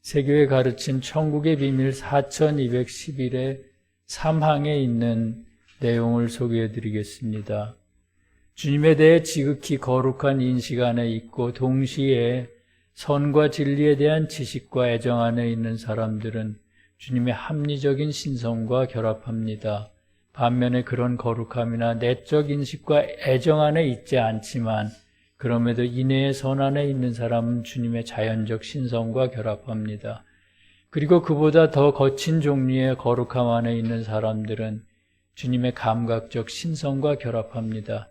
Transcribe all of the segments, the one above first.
세교에 가르친 천국의 비밀 4211의 3항에 있는 내용을 소개해 드리겠습니다. 주님에 대해 지극히 거룩한 인식 안에 있고 동시에 선과 진리에 대한 지식과 애정 안에 있는 사람들은 주님의 합리적인 신성과 결합합니다. 반면에 그런 거룩함이나 내적 인식과 애정 안에 있지 않지만 그럼에도 인내의 선 안에 있는 사람은 주님의 자연적 신성과 결합합니다. 그리고 그보다 더 거친 종류의 거룩함 안에 있는 사람들은 주님의 감각적 신성과 결합합니다.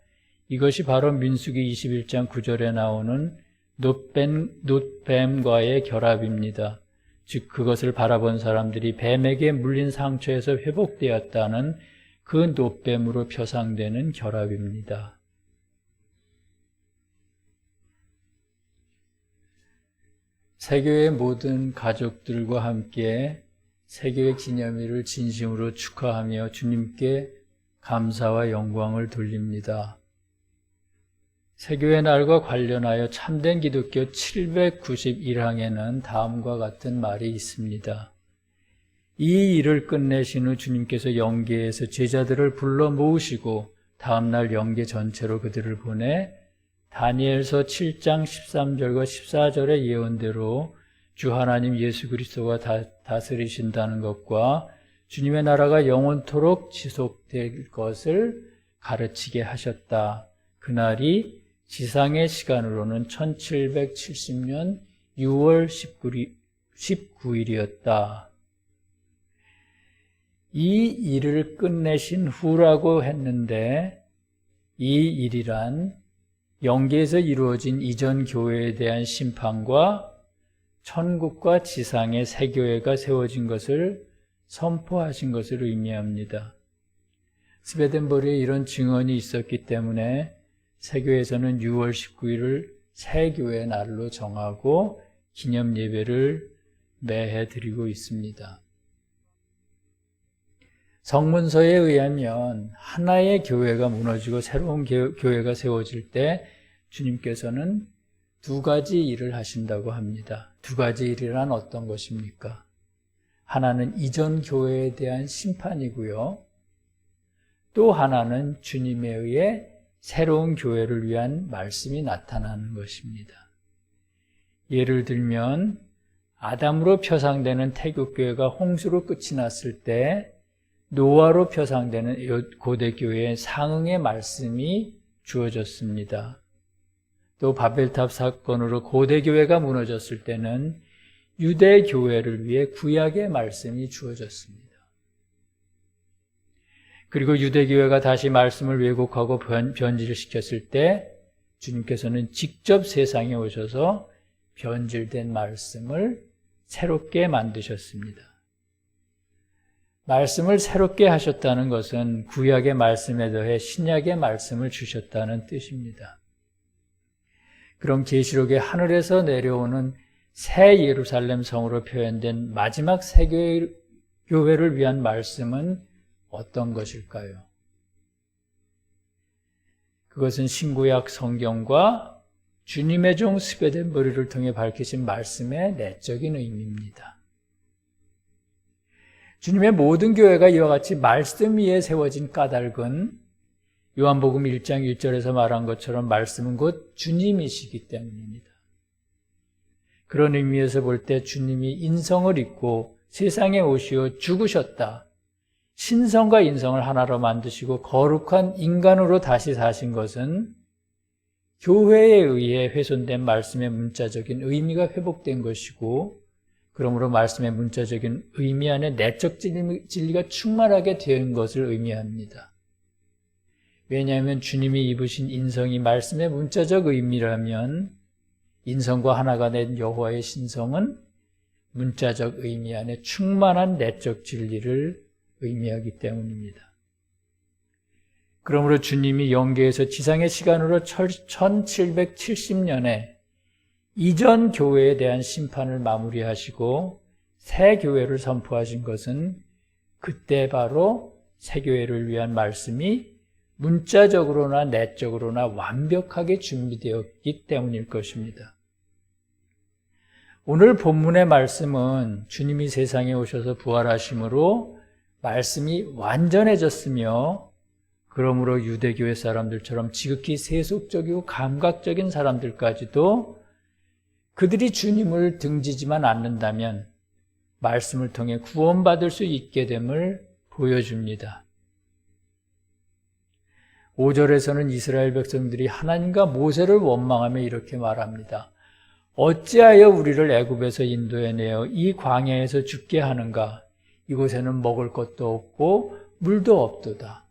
이것이 바로 민수기 21장 9절에 나오는 놋뱀과의 결합입니다. 즉 그것을 바라본 사람들이 뱀에게 물린 상처에서 회복되었다는 그 놋뱀으로 표상되는 결합입니다. 세교의 모든 가족들과 함께 세교의 기념일을 진심으로 축하하며 주님께 감사와 영광을 돌립니다. 세교의 날과 관련하여 참된 기독교 791항에는 다음과 같은 말이 있습니다. 이 일을 끝내신 후 주님께서 영계에서 제자들을 불러 모으시고 다음날 영계 전체로 그들을 보내 다니엘서 7장 13절과 14절의 예언대로 주 하나님 예수 그리스도가 다스리신다는 것과 주님의 나라가 영원토록 지속될 것을 가르치게 하셨다. 그날이 지상의 시간으로는 1770년 6월 19일이었다. 이 일을 끝내신 후라고 했는데 이 일이란 영계에서 이루어진 이전 교회에 대한 심판과 천국과 지상의 새 교회가 세워진 것을 선포하신 것을 의미합니다. 스웨덴버리에 이런 증언이 있었기 때문에 세교에서는 6월 19일을 새 교회 날로 정하고 기념 예배를 매해 드리고 있습니다. 성문서에 의하면 하나의 교회가 무너지고 새로운 교회가 세워질 때 주님께서는 두 가지 일을 하신다고 합니다. 두 가지 일이란 어떤 것입니까? 하나는 이전 교회에 대한 심판이고요. 또 하나는 주님에 의해 새로운 교회를 위한 말씀이 나타나는 것입니다. 예를 들면 아담으로 표상되는 태국교회가 홍수로 끝이 났을 때 노아로 표상되는 고대교회의 상응의 말씀이 주어졌습니다. 또 바벨탑 사건으로 고대교회가 무너졌을 때는 유대교회를 위해 구약의 말씀이 주어졌습니다. 그리고 유대교회가 다시 말씀을 왜곡하고 변질시켰을 때 주님께서는 직접 세상에 오셔서 변질된 말씀을 새롭게 만드셨습니다. 말씀을 새롭게 하셨다는 것은 구약의 말씀에 더해 신약의 말씀을 주셨다는 뜻입니다. 그럼 계시록에 하늘에서 내려오는 새 예루살렘 성으로 표현된 마지막 새 교회를 위한 말씀은 어떤 것일까요? 그것은 신구약 성경과 주님의 종 스웨덴버리를 통해 밝히신 말씀의 내적인 의미입니다. 주님의 모든 교회가 이와 같이 말씀 위에 세워진 까닭은 요한복음 1장 1절에서 말한 것처럼 말씀은 곧 주님이시기 때문입니다. 그런 의미에서 볼 때 주님이 인성을 입고 세상에 오시어 죽으셨다. 신성과 인성을 하나로 만드시고 거룩한 인간으로 다시 사신 것은 교회에 의해 훼손된 말씀의 문자적인 의미가 회복된 것이고 그러므로 말씀의 문자적인 의미 안에 내적 진리가 충만하게 된 것을 의미합니다. 왜냐하면 주님이 입으신 인성이 말씀의 문자적 의미라면 인성과 하나가 된 여호와의 신성은 문자적 의미 안에 충만한 내적 진리를 의미하기 때문입니다. 그러므로 주님이 영계에서 지상의 시간으로 1770년에 이전 교회에 대한 심판을 마무리하시고 새 교회를 선포하신 것은 그때 바로 새 교회를 위한 말씀이 문자적으로나 내적으로나 완벽하게 준비되었기 때문일 것입니다. 오늘 본문의 말씀은 주님이 세상에 오셔서 부활하심으로 말씀이 완전해졌으며 그러므로 유대교회 사람들처럼 지극히 세속적이고 감각적인 사람들까지도 그들이 주님을 등지지만 않는다면 말씀을 통해 구원받을 수 있게 됨을 보여줍니다. 5절에서는 이스라엘 백성들이 하나님과 모세를 원망하며 이렇게 말합니다. 어찌하여 우리를 애굽에서 인도해내어 이 광야에서 죽게 하는가? 이곳에는 먹을 것도 없고 물도 없도다.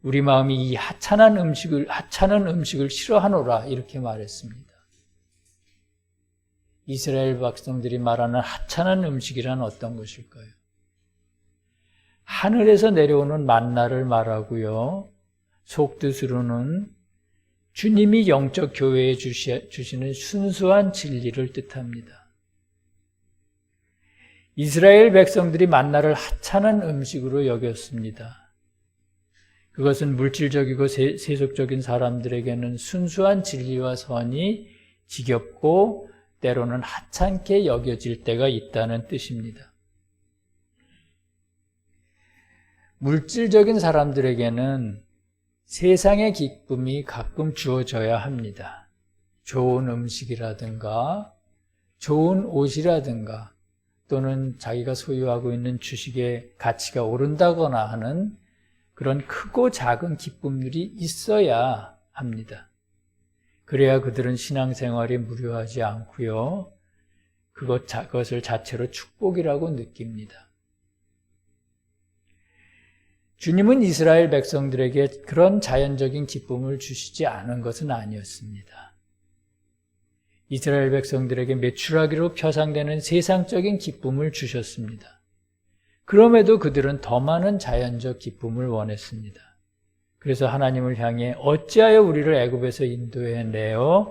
우리 마음이 이 하찮은 음식을 싫어하노라 이렇게 말했습니다. 이스라엘 백성들이 말하는 하찮은 음식이란 어떤 것일까요? 하늘에서 내려오는 만나를 말하고요. 속뜻으로는 주님이 영적 교회에 주시는 순수한 진리를 뜻합니다. 이스라엘 백성들이 만나를 하찮은 음식으로 여겼습니다. 그것은 물질적이고 세속적인 사람들에게는 순수한 진리와 선이 지겹고 때로는 하찮게 여겨질 때가 있다는 뜻입니다. 물질적인 사람들에게는 세상의 기쁨이 가끔 주어져야 합니다. 좋은 음식이라든가 좋은 옷이라든가 또는 자기가 소유하고 있는 주식의 가치가 오른다거나 하는 그런 크고 작은 기쁨들이 있어야 합니다. 그래야 그들은 신앙생활이 무료하지 않고요. 그것을 자체로 축복이라고 느낍니다. 주님은 이스라엘 백성들에게 그런 자연적인 기쁨을 주시지 않은 것은 아니었습니다. 이스라엘 백성들에게 매출하기로 표상되는 세상적인 기쁨을 주셨습니다. 그럼에도 그들은 더 많은 자연적 기쁨을 원했습니다. 그래서 하나님을 향해 어찌하여 우리를 애굽에서 인도해내어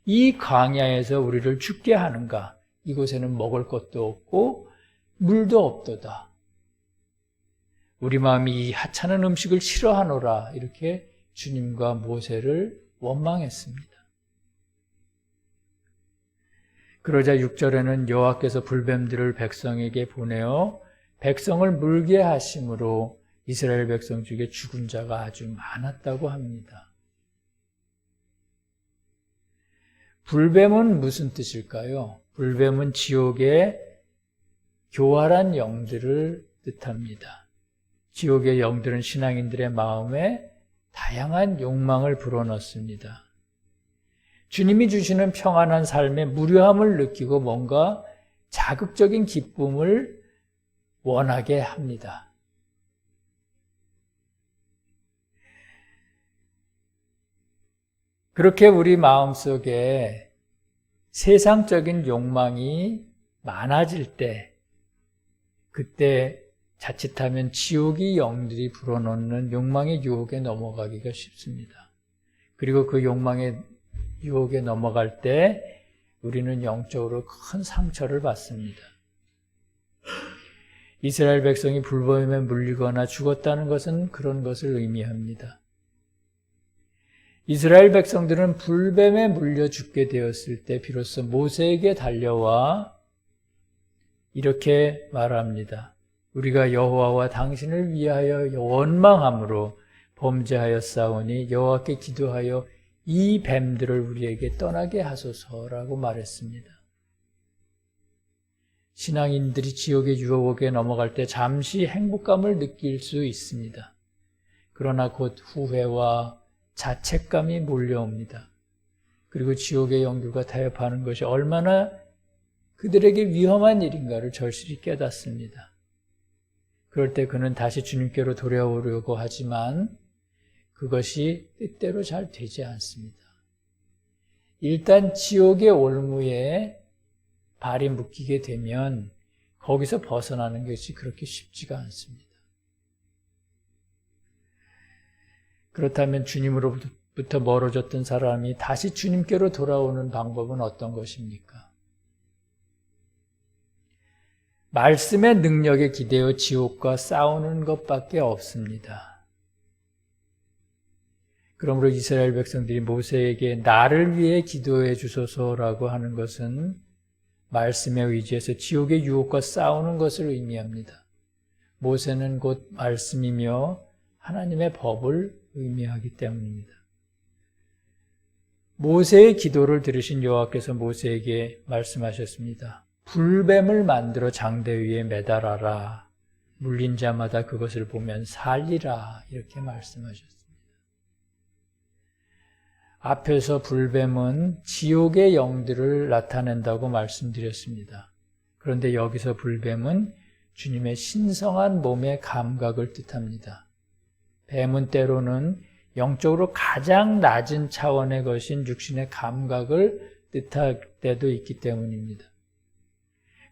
이 광야에서 우리를 죽게 하는가? 이곳에는 먹을 것도 없고 물도 없도다. 우리 마음이 이 하찮은 음식을 싫어하노라 이렇게 주님과 모세를 원망했습니다. 그러자 6절에는 여호와께서 불뱀들을 백성에게 보내어 백성을 물게 하심으로 이스라엘 백성 중에 죽은 자가 아주 많았다고 합니다. 불뱀은 무슨 뜻일까요? 불뱀은 지옥의 교활한 영들을 뜻합니다. 지옥의 영들은 신앙인들의 마음에 다양한 욕망을 불어넣습니다. 주님이 주시는 평안한 삶의 무료함을 느끼고 뭔가 자극적인 기쁨을 원하게 합니다. 그렇게 우리 마음속에 세상적인 욕망이 많아질 때, 그때 자칫하면 지옥의 영들이 불어넣는 욕망의 유혹에 넘어가기가 쉽습니다. 그리고 그 욕망의 유혹에 넘어갈 때 우리는 영적으로 큰 상처를 받습니다. 이스라엘 백성이 불뱀에 물리거나 죽었다는 것은 그런 것을 의미합니다. 이스라엘 백성들은 불뱀에 물려 죽게 되었을 때 비로소 모세에게 달려와 이렇게 말합니다. 우리가 여호와와 당신을 위하여 원망함으로 범죄하였사오니 여호와께 기도하여 이 뱀들을 우리에게 떠나게 하소서라고 말했습니다. 신앙인들이 지옥의 유혹에 넘어갈 때 잠시 행복감을 느낄 수 있습니다. 그러나 곧 후회와 자책감이 몰려옵니다. 그리고 지옥의 영들과 타협하는 것이 얼마나 그들에게 위험한 일인가를 절실히 깨닫습니다. 그럴 때 그는 다시 주님께로 돌아오려고 하지만 그것이 뜻대로 잘 되지 않습니다. 일단 지옥의 올무에 발이 묶이게 되면 거기서 벗어나는 것이 그렇게 쉽지가 않습니다. 그렇다면 주님으로부터 멀어졌던 사람이 다시 주님께로 돌아오는 방법은 어떤 것입니까? 말씀의 능력에 기대어 지옥과 싸우는 것밖에 없습니다. 그러므로 이스라엘 백성들이 모세에게 나를 위해 기도해 주소서라고 하는 것은 말씀에 의지해서 지옥의 유혹과 싸우는 것을 의미합니다. 모세는 곧 말씀이며 하나님의 법을 의미하기 때문입니다. 모세의 기도를 들으신 여호와께서 모세에게 말씀하셨습니다. 불뱀을 만들어 장대 위에 매달아라. 물린 자마다 그것을 보면 살리라. 이렇게 말씀하셨습니다. 앞에서 불뱀은 지옥의 영들을 나타낸다고 말씀드렸습니다. 그런데 여기서 불뱀은 주님의 신성한 몸의 감각을 뜻합니다. 뱀은 때로는 영적으로 가장 낮은 차원의 것인 육신의 감각을 뜻할 때도 있기 때문입니다.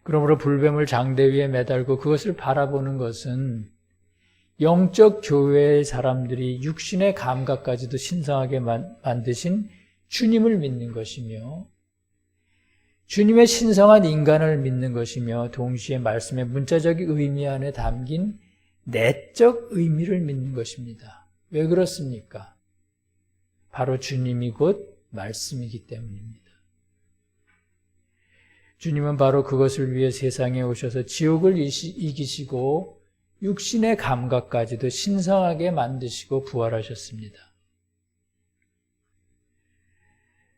그러므로 불뱀을 장대 위에 매달고 그것을 바라보는 것은 영적 교회의 사람들이 육신의 감각까지도 신성하게 만드신 주님을 믿는 것이며 주님의 신성한 인간을 믿는 것이며 동시에 말씀의 문자적 의미 안에 담긴 내적 의미를 믿는 것입니다. 왜 그렇습니까? 바로 주님이 곧 말씀이기 때문입니다. 주님은 바로 그것을 위해 세상에 오셔서 지옥을 이기시고 육신의 감각까지도 신성하게 만드시고 부활하셨습니다.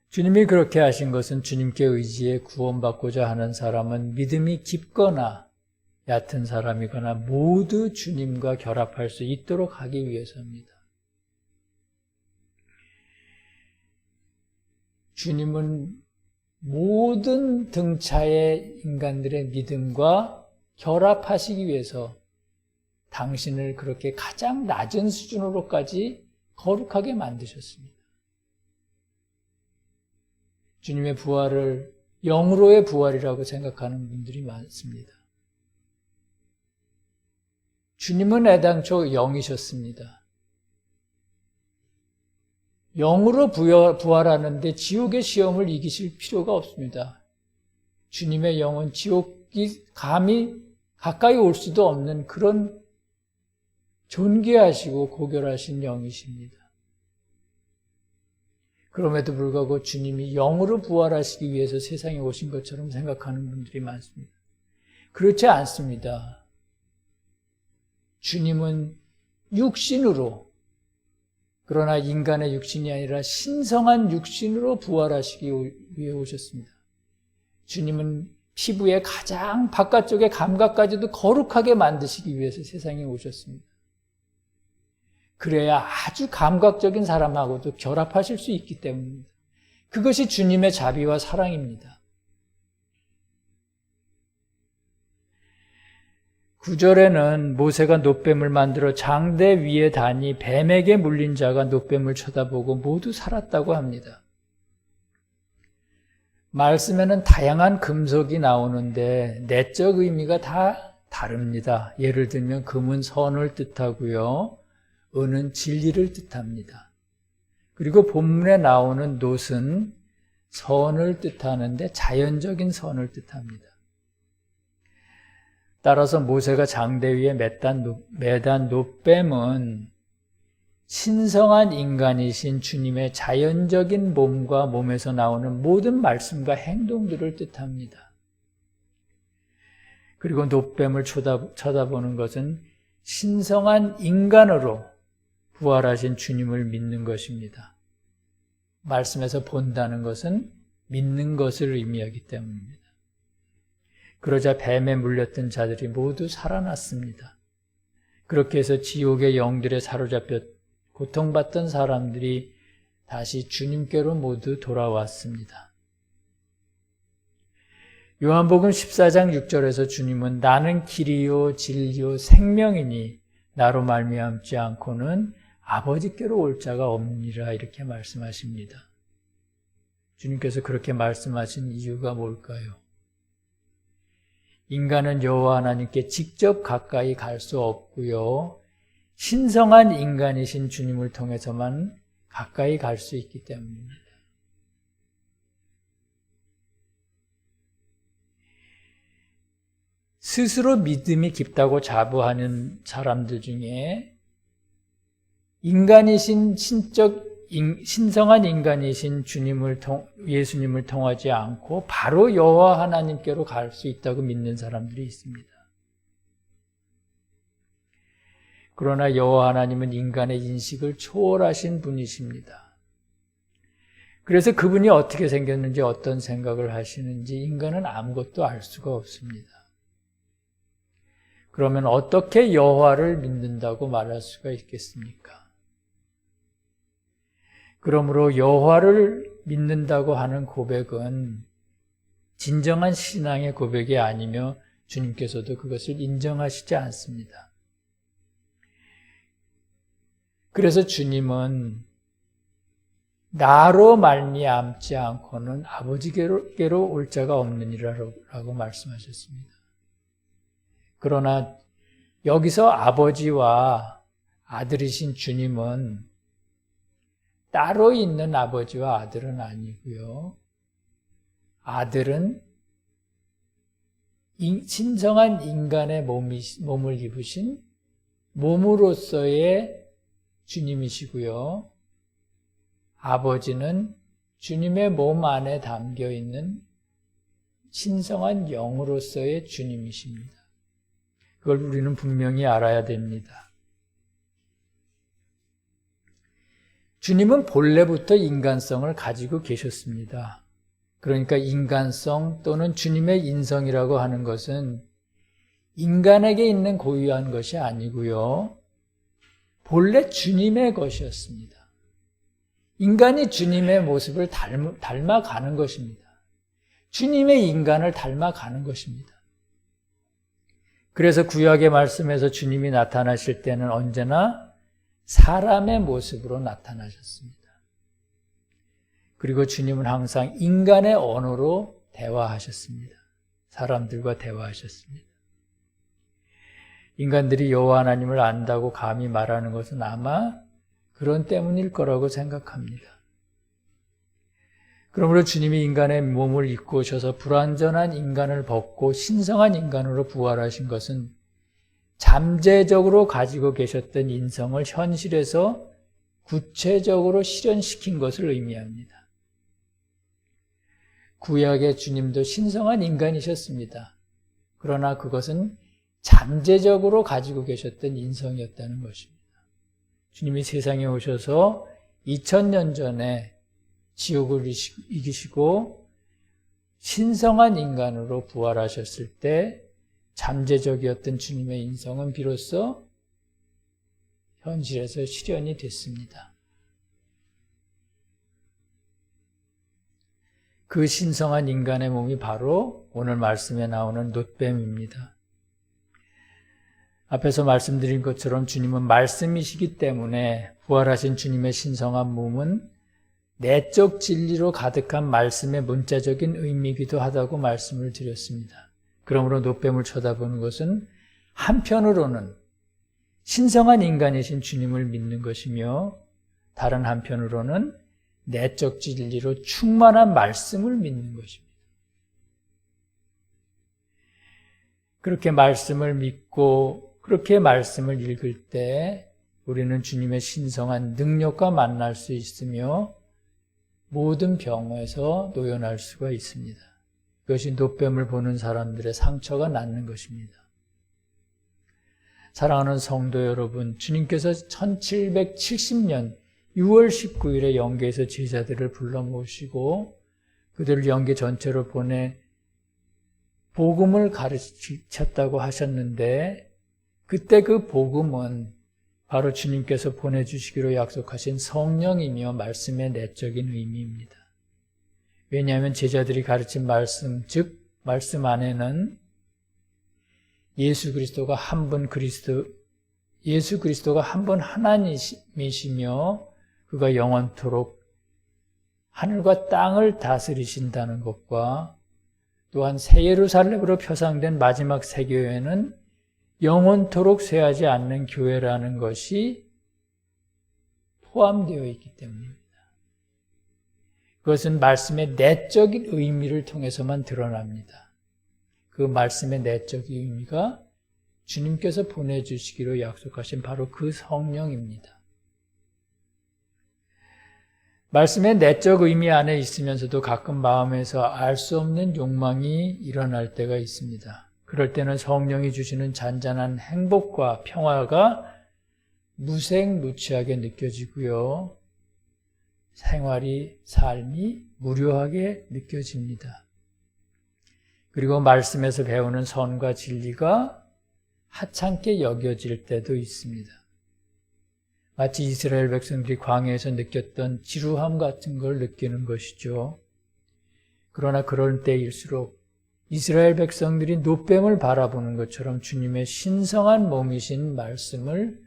주님이 그렇게 하신 것은 주님께 의지해 구원받고자 하는 사람은 믿음이 깊거나 얕은 사람이거나 모두 주님과 결합할 수 있도록 하기 위해서입니다. 주님은 모든 등차의 인간들의 믿음과 결합하시기 위해서 당신을 그렇게 가장 낮은 수준으로까지 거룩하게 만드셨습니다. 주님의 부활을 영으로의 부활이라고 생각하는 분들이 많습니다. 주님은 애당초 영이셨습니다. 영으로 부활하는데 지옥의 시험을 이기실 필요가 없습니다. 주님의 영은 지옥이 감히 가까이 올 수도 없는 그런 존귀하시고 고결하신 영이십니다. 그럼에도 불구하고 주님이 영으로 부활하시기 위해서 세상에 오신 것처럼 생각하는 분들이 많습니다. 그렇지 않습니다. 주님은 육신으로, 그러나 인간의 육신이 아니라 신성한 육신으로 부활하시기 위해 오셨습니다. 주님은 피부의 가장 바깥쪽의 감각까지도 거룩하게 만드시기 위해서 세상에 오셨습니다. 그래야 아주 감각적인 사람하고도 결합하실 수 있기 때문입니다. 그것이 주님의 자비와 사랑입니다. 9절에는 모세가 놋뱀을 만들어 장대 위에 다니 뱀에게 물린 자가 놋뱀을 쳐다보고 모두 살았다고 합니다. 말씀에는 다양한 금속이 나오는데 내적 의미가 다 다릅니다. 예를 들면 금은 선을 뜻하고요. 은은 진리를 뜻합니다. 그리고 본문에 나오는 놋은 선을 뜻하는데 자연적인 선을 뜻합니다. 따라서 모세가 장대 위에 매단 놋뱀은 신성한 인간이신 주님의 자연적인 몸과 몸에서 나오는 모든 말씀과 행동들을 뜻합니다. 그리고 놋뱀을 쳐다보는 것은 신성한 인간으로 부활하신 주님을 믿는 것입니다. 말씀에서 본다는 것은 믿는 것을 의미하기 때문입니다. 그러자 뱀에 물렸던 자들이 모두 살아났습니다. 그렇게 해서 지옥의 영들에 사로잡혀 고통받던 사람들이 다시 주님께로 모두 돌아왔습니다. 요한복음 14장 6절에서 주님은 나는 길이요 진리요 생명이니 나로 말미암지 않고는 아버지께로 올 자가 없느니라 이렇게 말씀하십니다. 주님께서 그렇게 말씀하신 이유가 뭘까요? 인간은 여호와 하나님께 직접 가까이 갈 수 없고요. 신성한 인간이신 주님을 통해서만 가까이 갈 수 있기 때문입니다. 스스로 믿음이 깊다고 자부하는 사람들 중에 인간이신 신적 신성한 인간이신 예수님을 통하지 않고 바로 여호와 하나님께로 갈 수 있다고 믿는 사람들이 있습니다. 그러나 여호와 하나님은 인간의 인식을 초월하신 분이십니다. 그래서 그분이 어떻게 생겼는지 어떤 생각을 하시는지 인간은 아무것도 알 수가 없습니다. 그러면 어떻게 여호와를 믿는다고 말할 수가 있겠습니까? 그러므로 여호와를 믿는다고 하는 고백은 진정한 신앙의 고백이 아니며 주님께서도 그것을 인정하시지 않습니다. 그래서 주님은 나로 말미암지 않고는 아버지께로 올 자가 없느니라라고 말씀하셨습니다. 그러나 여기서 아버지와 아들이신 주님은 따로 있는 아버지와 아들은 아니고요. 아들은 신성한 인간의 몸을 입으신 몸으로서의 주님이시고요. 아버지는 주님의 몸 안에 담겨 있는 신성한 영으로서의 주님이십니다. 그걸 우리는 분명히 알아야 됩니다. 주님은 본래부터 인간성을 가지고 계셨습니다. 그러니까 인간성 또는 주님의 인성이라고 하는 것은 인간에게 있는 고유한 것이 아니고요. 본래 주님의 것이었습니다. 인간이 주님의 모습을 닮아가는 것입니다. 주님의 인간을 닮아가는 것입니다. 그래서 구약의 말씀에서 주님이 나타나실 때는 언제나 사람의 모습으로 나타나셨습니다. 그리고 주님은 항상 인간의 언어로 대화하셨습니다. 사람들과 대화하셨습니다. 인간들이 여호와 하나님을 안다고 감히 말하는 것은 아마 그런 때문일 거라고 생각합니다. 그러므로 주님이 인간의 몸을 입고 오셔서 불완전한 인간을 벗고 신성한 인간으로 부활하신 것은 잠재적으로 가지고 계셨던 인성을 현실에서 구체적으로 실현시킨 것을 의미합니다. 구약의 주님도 신성한 인간이셨습니다. 그러나 그것은 잠재적으로 가지고 계셨던 인성이었다는 것입니다. 주님이 세상에 오셔서 2000년 전에 지옥을 이기시고 신성한 인간으로 부활하셨을 때 잠재적이었던 주님의 인성은 비로소 현실에서 실현이 됐습니다. 그 신성한 인간의 몸이 바로 오늘 말씀에 나오는 놋뱀입니다. 앞에서 말씀드린 것처럼 주님은 말씀이시기 때문에 부활하신 주님의 신성한 몸은 내적 진리로 가득한 말씀의 문자적인 의미이기도 하다고 말씀을 드렸습니다. 그러므로 놋뱀을 쳐다보는 것은 한편으로는 신성한 인간이신 주님을 믿는 것이며 다른 한편으로는 내적 진리로 충만한 말씀을 믿는 것입니다. 그렇게 말씀을 믿고 그렇게 말씀을 읽을 때 우리는 주님의 신성한 능력과 만날 수 있으며 모든 병에서 노연할 수가 있습니다. 그것이 놋뱀을 보는 사람들의 상처가 낫는 것입니다. 사랑하는 성도 여러분, 주님께서 1770년 6월 19일에 영계에서 제자들을 불러 모시고 그들을 영계 전체로 보내 복음을 가르치셨다고 하셨는데 그때 그 복음은 바로 주님께서 보내주시기로 약속하신 성령이며 말씀의 내적인 의미입니다. 왜냐하면 제자들이 가르친 말씀, 즉 말씀 안에는 예수 그리스도가 한 분 하나님이시며 그가 영원토록 하늘과 땅을 다스리신다는 것과 또한 새 예루살렘으로 표상된 마지막 세교회는 영원토록 쇠하지 않는 교회라는 것이 포함되어 있기 때문입니다. 그것은 말씀의 내적인 의미를 통해서만 드러납니다. 그 말씀의 내적인 의미가 주님께서 보내주시기로 약속하신 바로 그 성령입니다. 말씀의 내적 의미 안에 있으면서도 가끔 마음에서 알 수 없는 욕망이 일어날 때가 있습니다. 그럴 때는 성령이 주시는 잔잔한 행복과 평화가 무색무취하게 느껴지고요. 삶이 무료하게 느껴집니다. 그리고 말씀에서 배우는 선과 진리가 하찮게 여겨질 때도 있습니다. 마치 이스라엘 백성들이 광야에서 느꼈던 지루함 같은 걸 느끼는 것이죠. 그러나 그럴 때일수록 이스라엘 백성들이 놋뱀을 바라보는 것처럼 주님의 신성한 몸이신 말씀을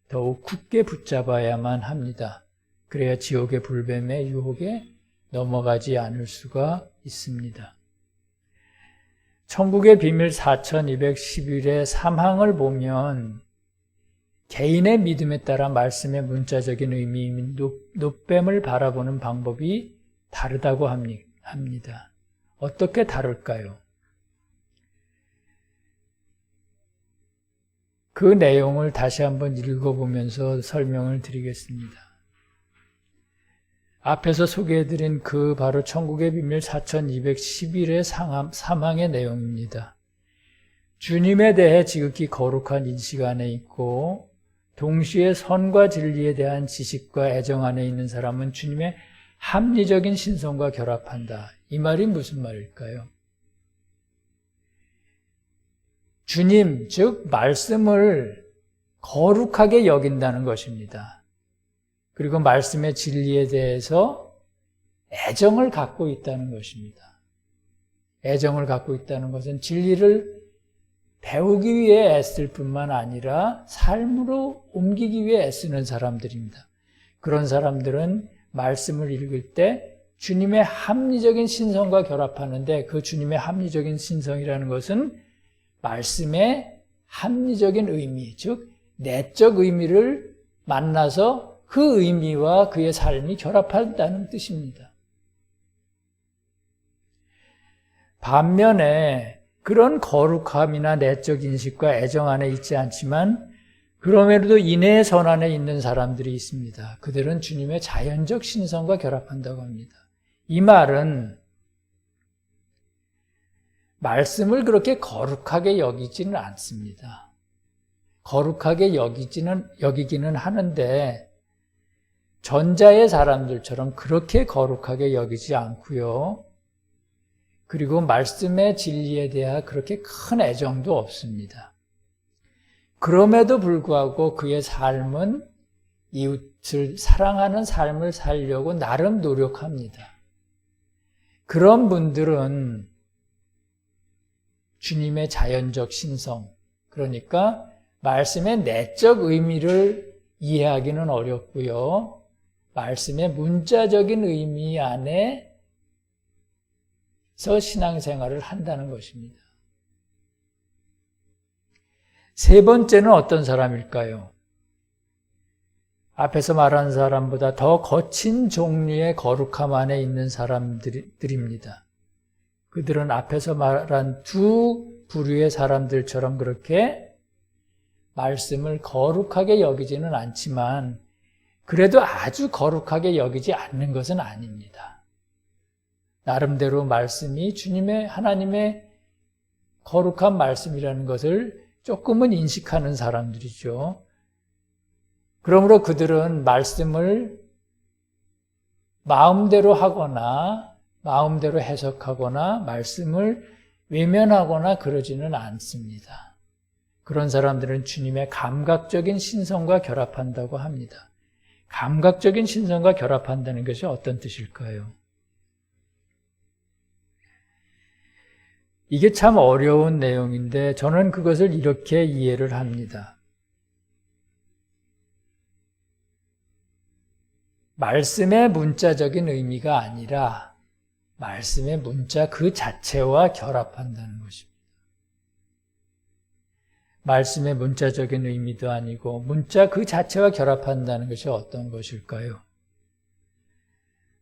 더욱 굳게 붙잡아야만 합니다. 그래야 지옥의 불뱀의 유혹에 넘어가지 않을 수가 있습니다. 천국의 비밀 4211의 3항을 보면 개인의 믿음에 따라 말씀의 문자적인 의미인 놋뱀을 바라보는 방법이 다르다고 합니다. 어떻게 다를까요? 그 내용을 다시 한번 읽어보면서 설명을 드리겠습니다. 앞에서 소개해드린 그 바로 천국의 비밀 4211의 3항의 내용입니다. 주님에 대해 지극히 거룩한 인식 안에 있고 동시에 선과 진리에 대한 지식과 애정 안에 있는 사람은 주님의 합리적인 신성과 결합한다. 이 말이 무슨 말일까요? 주님, 즉 말씀을 거룩하게 여긴다는 것입니다. 그리고 말씀의 진리에 대해서 애정을 갖고 있다는 것입니다. 애정을 갖고 있다는 것은 진리를 배우기 위해 애쓸 뿐만 아니라 삶으로 옮기기 위해 애쓰는 사람들입니다. 그런 사람들은 말씀을 읽을 때 주님의 합리적인 신성과 결합하는데 그 주님의 합리적인 신성이라는 것은 말씀의 합리적인 의미, 즉 내적 의미를 만나서 그 의미와 그의 삶이 결합한다는 뜻입니다. 반면에 그런 거룩함이나 내적 인식과 애정 안에 있지 않지만 그럼에도 인내의 선 안에 있는 사람들이 있습니다. 그들은 주님의 자연적 신성과 결합한다고 합니다. 이 말은 말씀을 그렇게 거룩하게 여기지는 않습니다. 거룩하게 여기기는 하는데 전자의 사람들처럼 그렇게 거룩하게 여기지 않고요. 그리고 말씀의 진리에 대한 그렇게 큰 애정도 없습니다. 그럼에도 불구하고 그의 삶은 이웃을 사랑하는 삶을 살려고 나름 노력합니다. 그런 분들은 주님의 자연적 신성, 그러니까 말씀의 내적 의미를 이해하기는 어렵고요. 말씀의 문자적인 의미 안에서 신앙생활을 한다는 것입니다. 세 번째는 어떤 사람일까요? 앞에서 말한 사람보다 더 거친 종류의 거룩함 안에 있는 사람들입니다. 그들은 앞에서 말한 두 부류의 사람들처럼 그렇게 말씀을 거룩하게 여기지는 않지만 그래도 아주 거룩하게 여기지 않는 것은 아닙니다. 나름대로 말씀이 주님의 하나님의 거룩한 말씀이라는 것을 조금은 인식하는 사람들이죠. 그러므로 그들은 말씀을 마음대로 하거나 마음대로 해석하거나 말씀을 외면하거나 그러지는 않습니다. 그런 사람들은 주님의 감각적인 신성과 결합한다고 합니다. 감각적인 신성과 결합한다는 것이 어떤 뜻일까요? 이게 참 어려운 내용인데 저는 그것을 이렇게 이해를 합니다. 말씀의 문자적인 의미가 아니라 말씀의 문자 그 자체와 결합한다는 것입니다. 말씀의 문자적인 의미도 아니고 문자 그 자체와 결합한다는 것이 어떤 것일까요?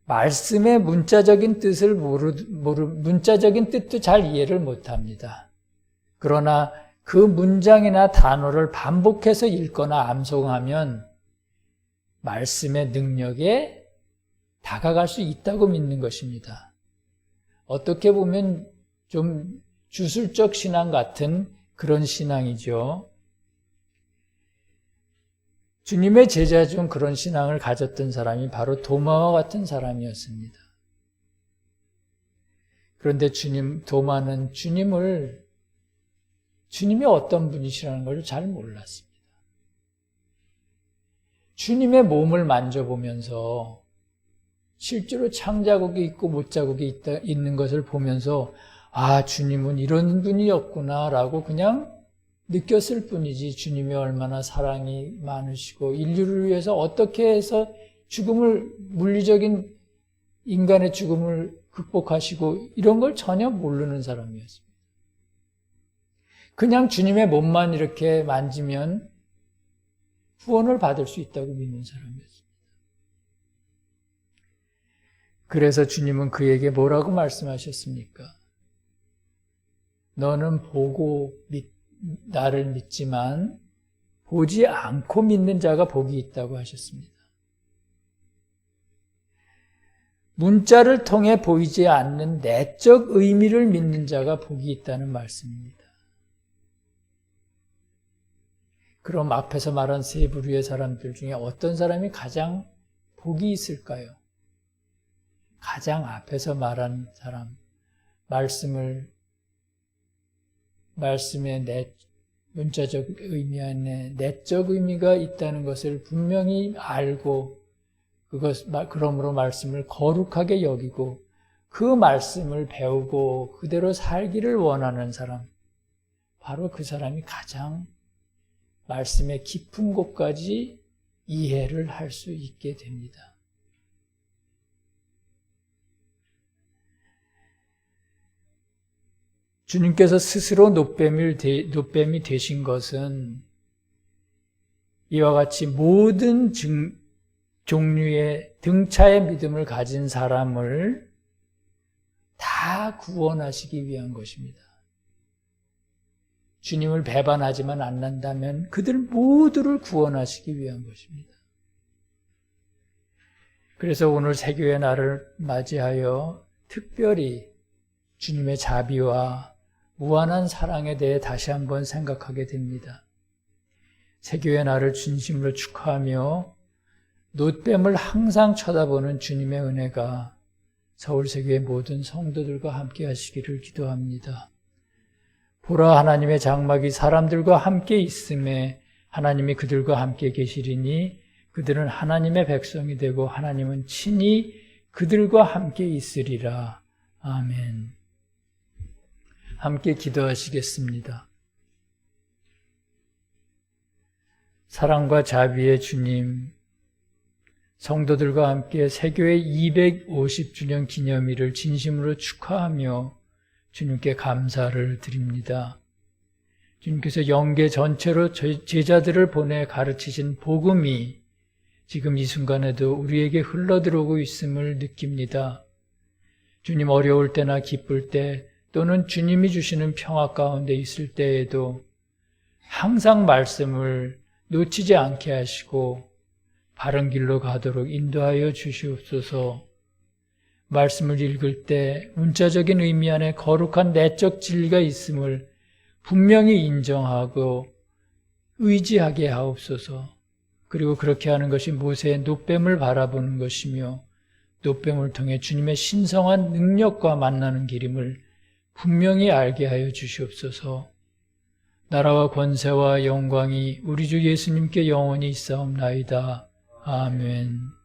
말씀의 문자적인 뜻을 문자적인 뜻도 잘 이해를 못합니다. 그러나 그 문장이나 단어를 반복해서 읽거나 암송하면 말씀의 능력에 다가갈 수 있다고 믿는 것입니다. 어떻게 보면 좀 주술적 신앙 같은 그런 신앙이죠. 주님의 제자 중 그런 신앙을 가졌던 사람이 바로 도마와 같은 사람이었습니다. 그런데 도마는 주님이 어떤 분이시라는 걸 잘 몰랐습니다. 주님의 몸을 만져보면서 실제로 창자국이 있고 못자국이 있는 것을 보면서 아, 주님은 이런 분이었구나 라고 그냥 느꼈을 뿐이지 주님이 얼마나 사랑이 많으시고 인류를 위해서 어떻게 해서 물리적인 인간의 죽음을 극복하시고 이런 걸 전혀 모르는 사람이었습니다. 그냥 주님의 몸만 이렇게 만지면 구원을 받을 수 있다고 믿는 사람이었습니다. 그래서 주님은 그에게 뭐라고 말씀하셨습니까? 너는 보고 나를 믿지만 보지 않고 믿는 자가 복이 있다고 하셨습니다. 문자를 통해 보이지 않는 내적 의미를 믿는 자가 복이 있다는 말씀입니다. 그럼 앞에서 말한 세 부류의 사람들 중에 어떤 사람이 가장 복이 있을까요? 가장 앞에서 말한 사람, 말씀의 문자적 의미 안에 내적 의미가 있다는 것을 분명히 알고 그러므로 말씀을 거룩하게 여기고 그 말씀을 배우고 그대로 살기를 원하는 사람, 바로 그 사람이 가장 말씀의 깊은 곳까지 이해를 할 수 있게 됩니다. 주님께서 스스로 노뱀이 되신 것은 이와 같이 모든 종류의 등차의 믿음을 가진 사람을 다 구원하시기 위한 것입니다. 주님을 배반하지만 않는다면 그들 모두를 구원하시기 위한 것입니다. 그래서 오늘 세교의 날을 맞이하여 특별히 주님의 자비와 무한한 사랑에 대해 다시 한번 생각하게 됩니다. 세교의 날을 진심으로 축하하며 노뱀을 항상 쳐다보는 주님의 은혜가 서울세교의 모든 성도들과 함께 하시기를 기도합니다. 보라, 하나님의 장막이 사람들과 함께 있음에 하나님이 그들과 함께 계시리니 그들은 하나님의 백성이 되고 하나님은 친히 그들과 함께 있으리라. 아멘. 함께 기도하시겠습니다. 사랑과 자비의 주님, 성도들과 함께 세교의 250주년 기념일을 진심으로 축하하며 주님께 감사를 드립니다. 주님께서 영계 전체로 제자들을 보내 가르치신 복음이 지금 이 순간에도 우리에게 흘러들어오고 있음을 느낍니다. 주님, 어려울 때나 기쁠 때 또는 주님이 주시는 평화 가운데 있을 때에도 항상 말씀을 놓치지 않게 하시고 바른 길로 가도록 인도하여 주시옵소서. 말씀을 읽을 때 문자적인 의미 안에 거룩한 내적 진리가 있음을 분명히 인정하고 의지하게 하옵소서. 그리고 그렇게 하는 것이 모세의 노뱀을 바라보는 것이며 노뱀을 통해 주님의 신성한 능력과 만나는 길임을 분명히 알게 하여 주시옵소서. 나라와 권세와 영광이 우리 주 예수님께 영원히 있사옵나이다. 아멘.